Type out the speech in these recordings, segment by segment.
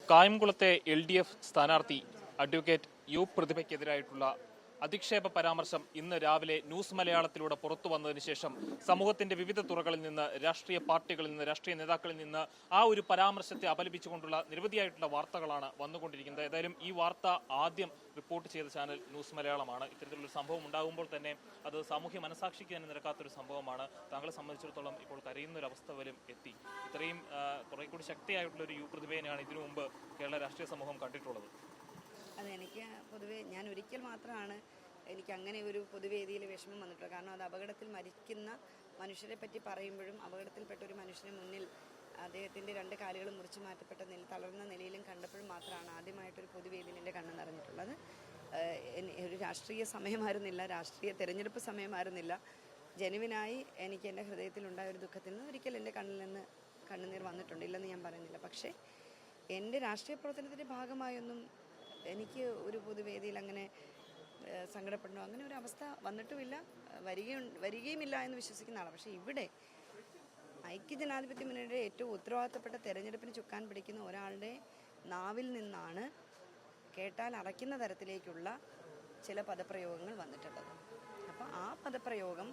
കായംകുളത്തെ LDF സ്ഥാനാർത്ഥി advocate U പ്രതിഭയ്ക്കെതിരായിട്ടുള്ള അധിക്ഷേപ പരാമർശം ഇന്ന് രാവിലെ ന്യൂസ് മലയാളത്തിലൂടെ പുറത്തു വന്നതിന് ശേഷം സമൂഹത്തിന്റെ വിവിധ തുറകളിൽ നിന്ന്, രാഷ്ട്രീയ പാർട്ടികളിൽ നിന്ന്, രാഷ്ട്രീയ നേതാക്കളിൽ നിന്ന് ആ ഒരു പരാമർശത്തെ അപലപിച്ചുകൊണ്ടുള്ള നിരവധിയായിട്ടുള്ള വാർത്തകളാണ് വന്നുകൊണ്ടിരിക്കുന്നത്. ഏതായാലും ഈ വാർത്ത ആദ്യം റിപ്പോർട്ട് ചെയ്ത ചാനൽ ന്യൂസ് മലയാളമാണ്. ഇത്തരത്തിലൊരു സംഭവം ഉണ്ടാകുമ്പോൾ തന്നെ അത് സാമൂഹ്യ മനസാക്ഷിക്ക് തന്നെ നിരക്കാത്തൊരു സംഭവമാണ്. താങ്കളെ സംബന്ധിച്ചിടത്തോളം ഇപ്പോൾ കരയുന്ന ഒരു അവസ്ഥ വരും എത്തി. ഇത്രയും കുറെ കൂടി ശക്തിയായിട്ടുള്ള ഒരു യു പ്രതിഭേനെയാണ് ഇതിനു മുമ്പ് കേരള രാഷ്ട്രീയ സമൂഹം കണ്ടിട്ടുള്ളത്. അതെ, എനിക്ക് പൊതുവേ ഞാൻ ഒരിക്കൽ മാത്രമാണ് എനിക്ക് അങ്ങനെ ഒരു പൊതുവേദിയിൽ വിഷമം വന്നിട്ടുള്ളത്. കാരണം അത് അപകടത്തിൽ മരിക്കുന്ന മനുഷ്യരെ പറ്റി പറയുമ്പോഴും അപകടത്തിൽപ്പെട്ട ഒരു മനുഷ്യന് മുന്നിൽ അദ്ദേഹത്തിൻ്റെ രണ്ട് കാലുകളും മുറിച്ചു മാറ്റപ്പെട്ട തളർന്ന നിലയിലും കണ്ടപ്പോഴും മാത്രമാണ് ആദ്യമായിട്ടൊരു പൊതുവേദിയിൽ എൻ്റെ കണ്ണ് നിറഞ്ഞിട്ടുള്ളത്. ഒരു രാഷ്ട്രീയ സമയമായിരുന്നില്ല, രാഷ്ട്രീയ തെരഞ്ഞെടുപ്പ് സമയമായിരുന്നില്ല. ജനുവിനായി എനിക്ക് എൻ്റെ ഹൃദയത്തിലുണ്ടായ ഒരു ദുഃഖത്തിൽ നിന്ന് ഒരിക്കൽ എൻ്റെ കണ്ണിൽ നിന്ന് കണ്ണുനീർ വന്നിട്ടുണ്ട്, ഇല്ലെന്ന് ഞാൻ പറയുന്നില്ല. പക്ഷേ എൻ്റെ രാഷ്ട്രീയ പ്രവർത്തനത്തിൻ്റെ ഭാഗമായൊന്നും എനിക്ക് ഒരു പൊതുവേദിയിൽ അങ്ങനെ സങ്കടപ്പെടണോ അങ്ങനെ ഒരു അവസ്ഥ വന്നിട്ടുമില്ല, വരികയുമില്ല എന്ന് വിശ്വസിക്കുന്ന ആളാണ്. പക്ഷേ ഇവിടെ ഐക്യജനാധിപത്യ മുന്നണിയുടെ ഏറ്റവും ഉത്തരവാദിത്തപ്പെട്ട തെരഞ്ഞെടുപ്പിന് ചുക്കാൻ പിടിക്കുന്ന ഒരാളുടെ നാവിൽ നിന്നാണ് കേട്ടാൽ അറയ്ക്കുന്ന തരത്തിലേക്കുള്ള ചില പദപ്രയോഗങ്ങൾ വന്നിട്ടുള്ളത്. അപ്പോൾ ആ പദപ്രയോഗം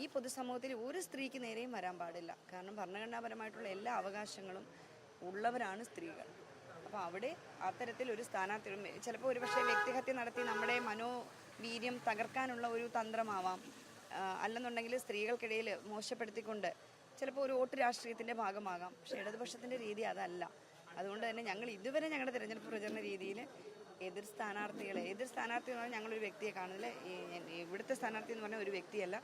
ഈ പൊതുസമൂഹത്തിൽ ഒരു സ്ത്രീക്ക് നേരെയും വരാൻ പാടില്ല. കാരണം ഭരണഘടനാപരമായിട്ടുള്ള എല്ലാ അവകാശങ്ങളും ഉള്ളവരാണ് സ്ത്രീകൾ. അപ്പോൾ അവിടെ അത്തരത്തിൽ ഒരു സ്ഥാനാർത്ഥി ചിലപ്പോൾ ഒരുപക്ഷെ വ്യക്തിഹത്യ നടത്തി നമ്മുടെ മനോവീര്യം തകർക്കാനുള്ള ഒരു തന്ത്രമാവാം, അല്ലെന്നുണ്ടെങ്കിൽ സ്ത്രീകൾക്കിടയിൽ മോശപ്പെടുത്തിക്കൊണ്ട് ചിലപ്പോൾ ഒരു വോട്ട് രാഷ്ട്രീയത്തിൻ്റെ ഭാഗമാകാം. പക്ഷേ ഇടതുപക്ഷത്തിൻ്റെ രീതി അതല്ല. അതുകൊണ്ട് തന്നെ ഞങ്ങൾ ഇതുവരെ ഞങ്ങളുടെ തിരഞ്ഞെടുപ്പ് പ്രചരണ രീതിയിൽ എതിർ സ്ഥാനാർത്ഥി എന്ന് പറഞ്ഞാൽ ഞങ്ങളൊരു വ്യക്തിയെ കാണുന്നില്ല. ഇവിടുത്തെ സ്ഥാനാർത്ഥി എന്ന് പറഞ്ഞാൽ ഒരു വ്യക്തിയല്ല,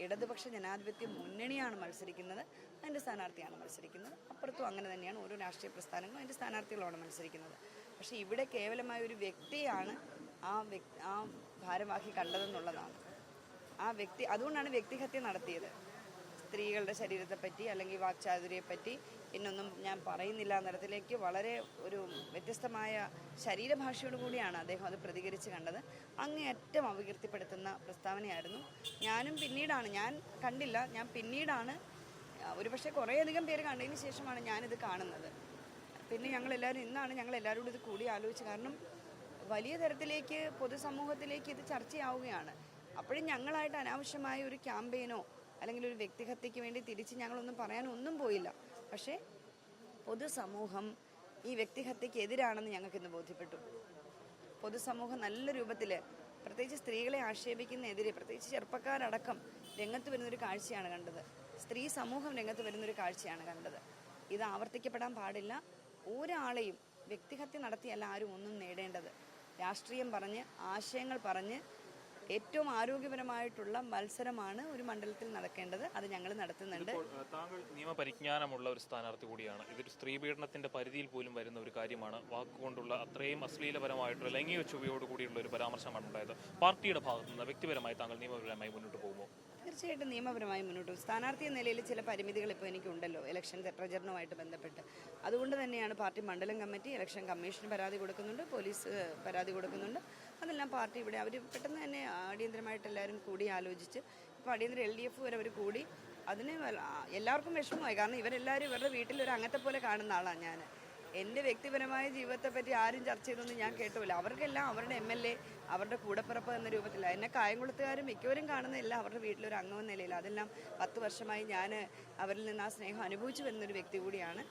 ഇടതുപക്ഷ ജനാധിപത്യ മുന്നണിയാണ് മത്സരിക്കുന്നത്, അതിൻ്റെ സ്ഥാനാർത്ഥിയാണ് മത്സരിക്കുന്നത്. അപ്പുറത്തും അങ്ങനെ തന്നെയാണ് ഓരോ രാഷ്ട്രീയ പ്രസ്ഥാനങ്ങളും അതിൻ്റെ സ്ഥാനാർത്ഥികളാണ് മത്സരിക്കുന്നത്. പക്ഷേ ഇവിടെ കേവലമായ ഒരു വ്യക്തിയാണ് ആ ഭാരവാഹി കണ്ടതെന്നുള്ളതാണ്. ആ വ്യക്തി അതുകൊണ്ടാണ് വ്യക്തിഹത്യ നടത്തിയത്. സ്ത്രീകളുടെ ശരീരത്തെപ്പറ്റി അല്ലെങ്കിൽ വാക്ചാതുര്യത്തെപ്പറ്റി പിന്നൊന്നും ഞാൻ പറയുന്നില്ല എന്നതിലേക്ക് വളരെ ഒരു വ്യത്യസ്തമായ ശരീരഭാഷയോട് കൂടിയാണ് അദ്ദേഹം അത് പ്രതികരിച്ച് കണ്ടത്. അങ്ങേയറ്റം അപകീർത്തിപ്പെടുത്തുന്ന പ്രസ്താവനയായിരുന്നു. ഞാൻ കണ്ടില്ല, ഞാൻ പിന്നീടാണ് ഒരുപക്ഷെ കുറേയധികം പേര് കണ്ടതിന് ശേഷമാണ് ഞാനിത് കാണുന്നത്. പിന്നെ ഇന്നാണ് ഞങ്ങളെല്ലാവരും കൂടി ഇത് കൂടി ആലോചിച്ച്. കാരണം വലിയ തരത്തിലേക്ക് പൊതുസമൂഹത്തിലേക്ക് ഇത് ചർച്ചയാവുകയാണ്. അപ്പോഴും ഞങ്ങളായിട്ട് അനാവശ്യമായ ഒരു ക്യാമ്പയിനോ അല്ലെങ്കിൽ ഒരു വ്യക്തിഹത്യയ്ക്ക് വേണ്ടി തിരിച്ച് ഞങ്ങളൊന്നും പറയാനൊന്നും പോയില്ല. പക്ഷേ പൊതുസമൂഹം ഈ വ്യക്തിഹത്യയ്ക്ക് എതിരാണെന്ന് ഞങ്ങൾക്കിന്ന് ബോധ്യപ്പെട്ടു. പൊതുസമൂഹം നല്ല രൂപത്തിൽ പ്രത്യേകിച്ച് സ്ത്രീകളെ ആക്ഷേപിക്കുന്നതിനെതിരെ പ്രത്യേകിച്ച് ചെറുപ്പക്കാരടക്കം രംഗത്ത് വരുന്നൊരു കാഴ്ചയാണ് കണ്ടത്. സ്ത്രീ സമൂഹം രംഗത്ത് വരുന്നൊരു കാഴ്ചയാണ് കണ്ടത്. ഇത് ആവർത്തിക്കപ്പെടാൻ പാടില്ല. ഒരാളെയും വ്യക്തിഹത്യ നടത്തിയല്ല ആരും ഒന്നും നേടേണ്ടത്. രാഷ്ട്രീയം പറഞ്ഞ്, ആശയങ്ങൾ പറഞ്ഞ് ഏറ്റവും ആരോഗ്യപരമായിട്ടുള്ള മത്സരമാണ് ഒരു മണ്ഡലത്തിൽ നടക്കേണ്ടത്. അത് ഞങ്ങൾ നടത്തുന്നുണ്ട്. താങ്കൾ നിയമപരിജ്ഞാനമുള്ള ഒരു സ്ഥാനാർത്ഥി കൂടിയാണ്. ഇതൊരു സ്ത്രീ പീഡനത്തിന്റെ പരിധിയിൽ പോലും വരുന്ന ഒരു കാര്യമാണ്. വാക്കുകൊണ്ടുള്ള അത്രയും അശ്ലീലപരമായിട്ടുള്ള ലൈംഗിക ചുവയോടുകൂടിയുള്ള ഒരു പരാമർശമാണ് ഉണ്ടായത്. പാർട്ടിയുടെ ഭാഗത്തു നിന്ന് വ്യക്തിപരമായി താങ്കൾ നിയമപരമായി മുന്നോട്ട് പോകുമോ? തീർച്ചയായിട്ടും നിയമപരമായി മുന്നോട്ട് പോകും. സ്ഥാനാർത്ഥി എന്ന നിലയിൽ ചില പരിമിതികൾ ഇപ്പോൾ എനിക്കുണ്ടല്ലോ ഇലക്ഷൻ പ്രചരണവുമായിട്ട് ബന്ധപ്പെട്ട്. അതുകൊണ്ട് തന്നെയാണ് പാർട്ടി മണ്ഡലം കമ്മിറ്റി ഇലക്ഷൻ കമ്മീഷന് പരാതി കൊടുക്കുന്നുണ്ട്, പോലീസ് പരാതി കൊടുക്കുന്നുണ്ട്. അതെല്ലാം പാർട്ടി ഇവിടെ അവർ പെട്ടെന്ന് തന്നെ അടിയന്തരമായിട്ട് എല്ലാവരും കൂടി ആലോചിച്ച് ഇപ്പോൾ അടിയന്തര LDF വരെ അവർ കൂടി. അതിന് എല്ലാവർക്കും വിഷമമായി. കാരണം ഇവരെല്ലാവരും ഇവരുടെ വീട്ടിൽ ഒരു അംഗത്തെ പോലെ കാണുന്ന ആളാണ് ഞാൻ. എൻ്റെ വ്യക്തിപരമായ ജീവിതത്തെപ്പറ്റി ആരും ചർച്ച ചെയ്തൊന്നും ഞാൻ കേട്ടില്ല. അവർക്കെല്ലാം അവരുടെ MLA, അവരുടെ കൂടപ്പിറപ്പ് എന്ന രൂപത്തിലാണ്. എന്നെ കായംകുളത്തുകാരും മിക്കവരും കാണുന്നില്ല അവരുടെ വീട്ടിലൊരു അംഗം എന്ന നിലയിൽ. അതെല്ലാം 10 വർഷമായി ഞാൻ അവരിൽ നിന്ന് ആ സ്നേഹം അനുഭവിച്ചു വരുന്നൊരു വ്യക്തി കൂടിയാണ്.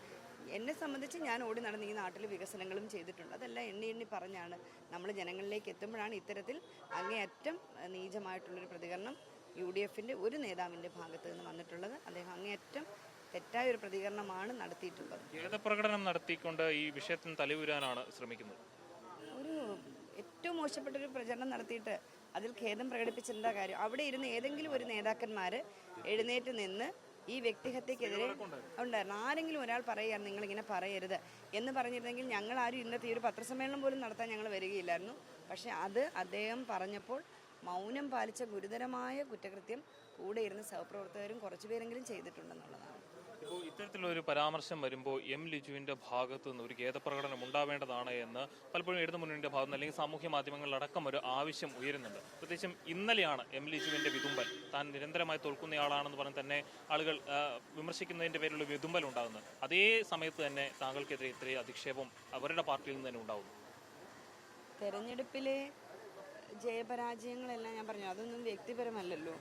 എന്നെ സംബന്ധിച്ച് ഞാൻ ഓടി നടന്ന് ഈ നാട്ടിൽ വികസനങ്ങളും ചെയ്തിട്ടുണ്ട്. അതെല്ലാം എണ്ണി പറഞ്ഞാണ് നമ്മൾ ജനങ്ങളിലേക്ക് എത്തുമ്പോഴാണ് ഇത്തരത്തിൽ അങ്ങേയറ്റം നീചമായിട്ടുള്ളൊരു പ്രതികരണം UDFൻ്റെ ഒരു നേതാവിൻ്റെ ഭാഗത്ത് നിന്ന് വന്നിട്ടുള്ളത്. അദ്ദേഹം അങ്ങേയറ്റം തെറ്റായ ഒരു പ്രതികരണമാണ് നടത്തിയിട്ടുള്ളത്. പ്രകടനം നടത്തിക്കൊണ്ട് ഈ വിഷയത്തിന് തലയൂരാനാണ് ശ്രമിക്കുന്നത്. ഒരു ഏറ്റവും മോശപ്പെട്ടൊരു പ്രചരണം നടത്തിയിട്ട് അതിൽ ഖേദം പ്രകടിപ്പിച്ചിട്ടുള്ള കാര്യം അവിടെ ഇരുന്ന് ഏതെങ്കിലും ഒരു നേതാക്കന്മാർ എഴുന്നേറ്റ് നിന്ന് ഈ വ്യക്തിഹത്യക്കെതിരെ ഉണ്ടായിരുന്നു. ആരെങ്കിലും ഒരാൾ പറയുകയാണ് നിങ്ങളിങ്ങനെ പറയരുത് എന്ന് പറഞ്ഞിരുന്നെങ്കിൽ ഞങ്ങളാരും ഇന്നത്തെ ഈ ഒരു പത്രസമ്മേളനം പോലും നടത്താൻ ഞങ്ങൾ വരികയില്ലായിരുന്നു. പക്ഷേ അത് അദ്ദേഹം പറഞ്ഞപ്പോൾ മൗനം പാലിച്ച ഗുരുതരമായ കുറ്റകൃത്യം കൂടെ ഇരുന്ന് സഹപ്രവർത്തകരും കുറച്ചുപേരെങ്കിലും ചെയ്തിട്ടുണ്ടെന്നുള്ളതാണ്. ഇപ്പോൾ ഇത്തരത്തിലൊരു പരാമർശം വരുമ്പോൾ എം ലിജുവിന്റെ ഭാഗത്തു നിന്ന് ഒരു ഖേദപ്രകടനം ഉണ്ടാവേണ്ടതാണ് എന്ന് പലപ്പോഴും ഇടതു മുന്നണിയുടെ ഭാഗത്ത് നിന്ന് അല്ലെങ്കിൽ സാമൂഹ്യ മാധ്യമങ്ങളിലടക്കം ഒരു ആവശ്യം ഉയരുന്നുണ്ട്. പ്രത്യേകിച്ചും ഇന്നലെയാണ് എം ലിജുവിന്റെ വിതുമ്പൽ, താൻ നിരന്തരമായി തോൽക്കുന്നയാളാണെന്ന് പറഞ്ഞ് തന്നെ ആളുകൾ വിമർശിക്കുന്നതിന്റെ പേരിലുള്ള വിതുമ്പൽ ഉണ്ടാകുന്നത്. അതേ സമയത്ത് തന്നെ താങ്കൾക്കെതിരെ ഇത്രയും അധിക്ഷേപം അവരുടെ പാർട്ടിയിൽ നിന്ന് തന്നെ ഉണ്ടാകുന്നു. തെരഞ്ഞെടുപ്പിലെ ജയപരാജയങ്ങളെല്ലാം ഞാൻ പറഞ്ഞു, അതൊന്നും വ്യക്തിപരമല്ലല്ലോ.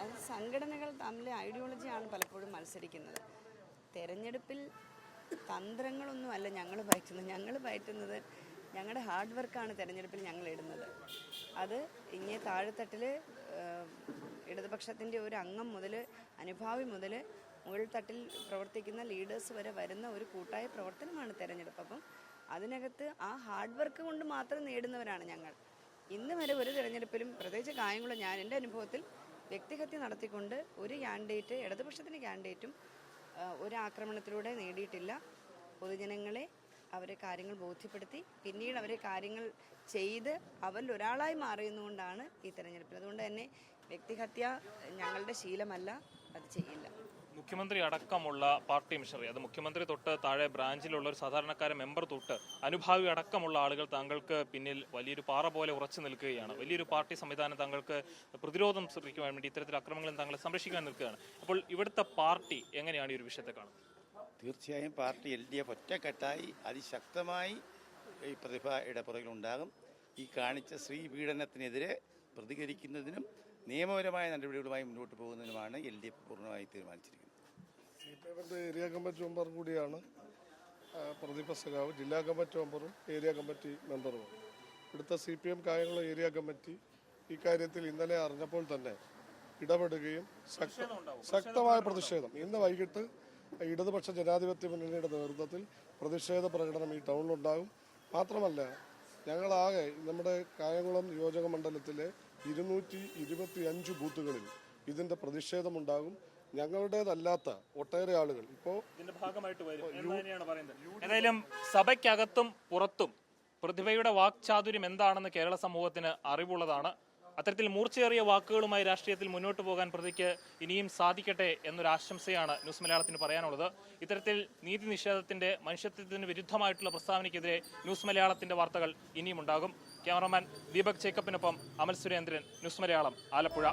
അത് സംഘടനകൾ തമ്മിലെ ഐഡിയോളജിയാണ് പലപ്പോഴും മത്സരിക്കുന്നത്. തെരഞ്ഞെടുപ്പിൽ തന്ത്രങ്ങളൊന്നും അല്ല ഞങ്ങൾ പയറ്റുന്നത് ഞങ്ങളുടെ ഹാർഡ് വർക്കാണ് തെരഞ്ഞെടുപ്പിൽ ഞങ്ങൾ ഇടുന്നത്. അത് ഇങ്ങേ താഴെത്തട്ടിൽ ഇടതുപക്ഷത്തിൻ്റെ ഒരു അംഗം മുതൽ അനുഭാവി മുതൽ മുകൾത്തട്ടിൽ പ്രവർത്തിക്കുന്ന ലീഡേഴ്സ് വരെ വരുന്ന ഒരു കൂട്ടായ പ്രവർത്തനമാണ് തെരഞ്ഞെടുപ്പ്. അപ്പം അതിനകത്ത് ആ ഹാർഡ് വർക്ക് കൊണ്ട് മാത്രം നേടുന്നവരാണ് ഞങ്ങൾ. ഇന്ന് വരെ ഒരു തെരഞ്ഞെടുപ്പിലും, പ്രത്യേകിച്ച് കായംകുളം, ഞാൻ എൻ്റെ അനുഭവത്തിൽ വ്യക്തിഹത്യ നടത്തിക്കൊണ്ട് ഒരു ക്യാൻഡിഡേറ്റ്, ഇടതുപക്ഷത്തിൻ്റെ ക്യാൻഡിഡേറ്റും ഒരു ആക്രമണത്തിലൂടെ നേടിയിട്ടില്ല. പൊതുജനങ്ങളെ അവരെ കാര്യങ്ങൾ ബോധ്യപ്പെടുത്തി പിന്നീട് അവരെ കാര്യങ്ങൾ ചെയ്ത് അവരിൽ ഒരാളായി മാറിയുന്നതുകൊണ്ടാണ് ഈ തെരഞ്ഞെടുപ്പിൽ. അതുകൊണ്ട് തന്നെ വ്യക്തിഹത്യ ഞങ്ങളുടെ ശീലമല്ല, അത് ചെയ്യില്ല. മുഖ്യമന്ത്രി അടക്കമുള്ള പാർട്ടി മിഷണറി, അത് മുഖ്യമന്ത്രി തൊട്ട് താഴെ ബ്രാഞ്ചിലുള്ള ഒരു സാധാരണക്കാരൻ മെമ്പർ തൊട്ട് അനുഭാവി അടക്കമുള്ള ആളുകൾ താങ്കൾക്ക് പിന്നിൽ വലിയൊരു പാറ പോലെ ഉറച്ചു നിൽക്കുകയാണ്. വലിയൊരു പാർട്ടി സംവിധാനം താങ്കൾക്ക് പ്രതിരോധം സൃഷ്ടിക്കുവാൻ വേണ്ടി ഇത്തരത്തിൽ അക്രമങ്ങളിൽ താങ്കളെ സംരക്ഷിക്കാൻ നിൽക്കുകയാണ്. അപ്പോൾ ഇവിടുത്തെ പാർട്ടി എങ്ങനെയാണ് ഈ ഒരു വിഷയത്തെ കാണുന്നത്? തീർച്ചയായും പാർട്ടി LDF ഒറ്റക്കെട്ടായി അതിശക്തമായി ഈ പ്രതിഭയുടെ പുറകിലുണ്ടാകും. ഈ കാണിച്ച സ്ത്രീ പീഡനത്തിനെതിരെ പ്രതികരിക്കുന്നതിനും നിയമപരമായ നടപടികളുമായി മുന്നോട്ട് പോകുന്നതിനുമാണ് LDF പൂർണ്ണമായി തീരുമാനിച്ചിരിക്കുന്നത്. CPMന്റെ ഏരിയ കമ്മിറ്റി മെമ്പർ കൂടിയാണ് പ്രദീപ സഖാവ്. ജില്ലാ കമ്മിറ്റി മെമ്പറും ഏരിയ കമ്മിറ്റി മെമ്പറുമാണ്. ഇവിടുത്തെ CPM കായംകുളം ഏരിയ കമ്മിറ്റി ഇക്കാര്യത്തിൽ ഇന്നലെ അറിഞ്ഞപ്പോൾ തന്നെ ഇടപെടുകയും ശക്തമായ പ്രതിഷേധം ഇന്ന് വൈകിട്ട് ഇടതുപക്ഷ ജനാധിപത്യ മുന്നണിയുടെ നേതൃത്വത്തിൽ പ്രതിഷേധ പ്രകടനം ഈ ടൗണിലുണ്ടാകും. മാത്രമല്ല, ഞങ്ങളാകെ നമ്മുടെ കായംകുളം നിയോജക മണ്ഡലത്തിലെ 225 ബൂത്തുകളിൽ ഇതിന്റെ പ്രതിഷേധമുണ്ടാകും. ഞങ്ങളുടേതല്ലാത്ത ഒട്ടേറെ ആളുകൾ ഇപ്പോൾ ഇതിന്റെ ഭാഗമായിട്ട് വരും എന്ന് തന്നെയാണ് പറയുന്നത്. ഏതായാലും സഭയ്ക്കകത്തും പുറത്തും പ്രതിഭയുടെ വാക്ചാതുര്യം എന്താണെന്ന് കേരള സമൂഹത്തിന് അറിവുള്ളതാണ്. അത്തരത്തിൽ മൂർച്ചയേറിയ വാക്കുകളുമായി രാഷ്ട്രീയത്തിൽ മുന്നോട്ട് പോകാൻ പ്രതിക്ക് ഇനിയും സാധിക്കട്ടെ എന്നൊരു ആശംസയാണ് ന്യൂസ് മലയാളത്തിന് പറയാനുള്ളത്. ഇത്തരത്തിൽ നീതി നിഷേധത്തിന്റെ, മനുഷ്യത്വത്തിന് വിരുദ്ധമായിട്ടുള്ള പ്രസ്താവനയ്ക്കെതിരെ ന്യൂസ് മലയാളത്തിന്റെ വാർത്തകൾ ഇനിയും ഉണ്ടാകും. ക്യാമറമാൻ ദീപക് ജേക്കബിനൊപ്പം അമൽ സുരേന്ദ്രൻ, ന്യൂസ് മലയാളം, ആലപ്പുഴ.